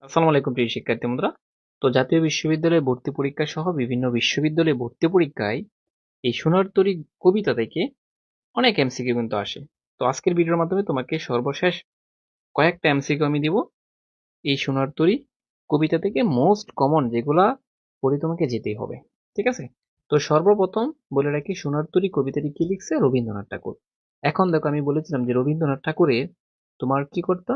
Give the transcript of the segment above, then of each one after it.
আসসালামু আলাইকুম প্রিয় শিক্ষার্থী বন্ধুরা। তো জাতীয় বিশ্ববিদ্যালয়ে ভর্তি পরীক্ষা সহ বিভিন্ন বিশ্ববিদ্যালয়ে ভর্তি পরীক্ষায় এই সোনার তরী কবিতা থেকে অনেক এমসিকিউ কিন্তু আসে। তো আজকের ভিডিওর মাধ্যমে তোমাকে সর্বশেষ কয়েকটা এমসিকিউ আমি দিব এই সোনার তরী কবিতা থেকে মোস্ট কমন যেগুলা পড়ে তোমাকে যেতেই হবে। ঠিক আছে? তো সর্বপ্রথম বলে রাখি সোনার তরী কবিতাটি কি লিখছে রবীন্দ্রনাথ ঠাকুর। এখন দেখো আমি বলেছিলাম যে রবীন্দ্রনাথ ঠাকুরের তোমার কি করতে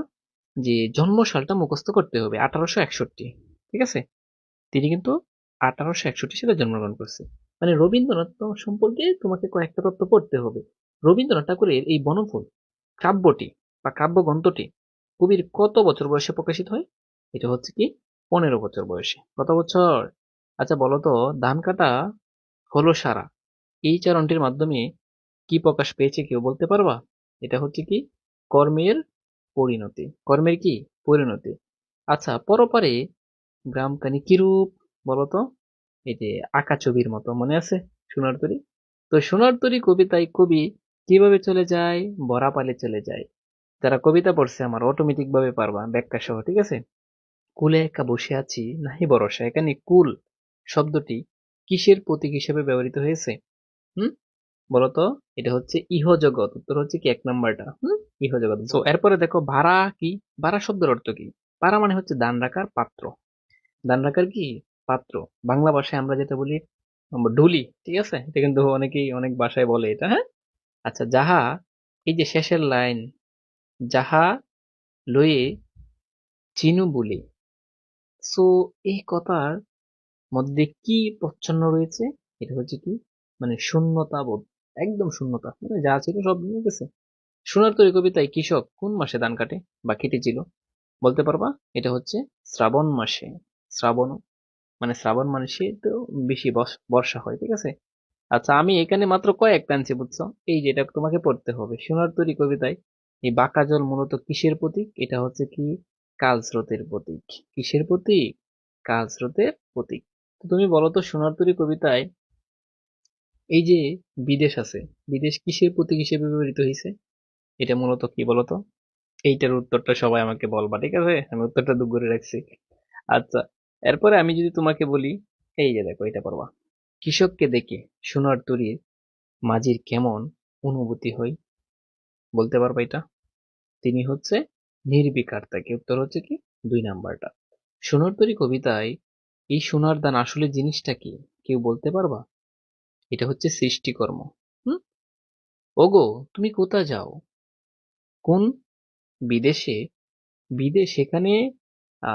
যে জন্ম সালটা মুখস্থ করতে হবে 1861। ঠিক আছে? তিনি কিন্তু 1861 সালে জন্মগ্রহণ করছে। মানে রবীন্দ্রনাথ সম্পর্কে তোমাকে কয়েকটা তথ্য পড়তে হবে। রবীন্দ্রনাথ ঠাকুরের এই বনফুল কাব্যটি বা কাব্যগ্রন্থটি কবির কত বছর বয়সে প্রকাশিত হয়? এটা হচ্ছে কি 15 বছর বয়সে। কত বছর? আচ্ছা বলো তো, ধান কাটা হলো সারা এই চারণটির মাধ্যমে কি প্রকাশ পেয়েছে কেউ বলতে পারবা? এটা হচ্ছে কি কর্মের পরিণতি। কর্মের কি পরিণতি। আচ্ছা পরপারে গ্রামখানি কিরূপ বলতো? এই যে আঁকা ছবির মতো মনে আছে সোনার তরী। তো সোনার তরী কবিতায় কবি কিভাবে চলে যায়? বরাপালে চলে যায়। যারা কবিতা পড়ছে আমার অটোমেটিক ভাবে পারবা ব্যাখ্যা সহ। ঠিক আছে? কুলে একা বসে আছি নাহি ভরসা, এখানে কুল শব্দটি কিসের প্রতীক হিসেবে ব্যবহৃত হয়েছে? হুম বলতো? এটা হচ্ছে ইহজগৎ। উত্তর হচ্ছে কি 1 নাম্বারটা। ইহজগৎ। তো এরপরে দেখো ভাড়া কি? ভাড়া শব্দের অর্থ কি? ভাড়া মানে হচ্ছে দান রাখার পাত্র। দান রাখার কি পাত্র। বাংলা ভাষায় আমরা যেটা বলি ঢুলি। ঠিক আছে? এটা কিন্তু অনেকেই অনেক ভাষায় বলে এটা। হ্যাঁ, আচ্ছা যাহা, এই যে শেষের লাইন, যাহা লয়ে চিনু বলি। সো এই কথার মধ্যে কি প্রচ্ছন্ন রয়েছে? এটা হচ্ছে কি মানে শূন্যতা বোধ। একদম শূন্যতা, মানে যা ছিল সব নিয়ে গেছে। সোনার তরী কবিতায় কৃষক কোন মাসে ধান কাটে বা কেটেছিল বলতে পারবা? এটা হচ্ছে শ্রাবণ মাসে। শ্রাবণ মানে শ্রাবণ মাসে তো বেশি বর্ষা হয়। ঠিক আছে? আচ্ছা আমি এখানে মাত্র কয়েকটা আনছি বুঝছো? এই যেটা তোমাকে পড়তে হবে সোনার তরী কবিতায় এই বাঁকা জল মূলত কিসের প্রতীক? এটা হচ্ছে কি কাল স্রোতের প্রতীক। কিসের প্রতীক? কাল স্রোতের প্রতীক। তো তুমি বলো তো সোনার তরী কবিতায় এই যে বিদেশ আছে, বিদেশ কিসের প্রতীক হিসেবে ব্যবহৃত হয়েছে? এটা মূলত কি বলতো? এইটার উত্তরটা সবাই আমাকে বলবা। ঠিক আছে? আমি উত্তরটা দুগ করে রাখছি। আচ্ছা এরপরে আমি যদি তোমাকে বলি, এই যে দেখো এটা পারবা। কৃষককে দেখে সোনার তরীর মাঝির কেমন অনুভূতি হয় বলতে পারবা এটা? তিনি হচ্ছে নির্বিকার থাকে। উত্তর হচ্ছে কি 2 নাম্বারটা। সোনার তরী কবিতায় এই সোনার দান আসলে জিনিসটা কি কেউ বলতে পারবা? এটা হচ্ছে সৃষ্টিকর্ম। হুম ওগো তুমি কোথা যাও? কোন বিদেশে? বিদেশ সেখানে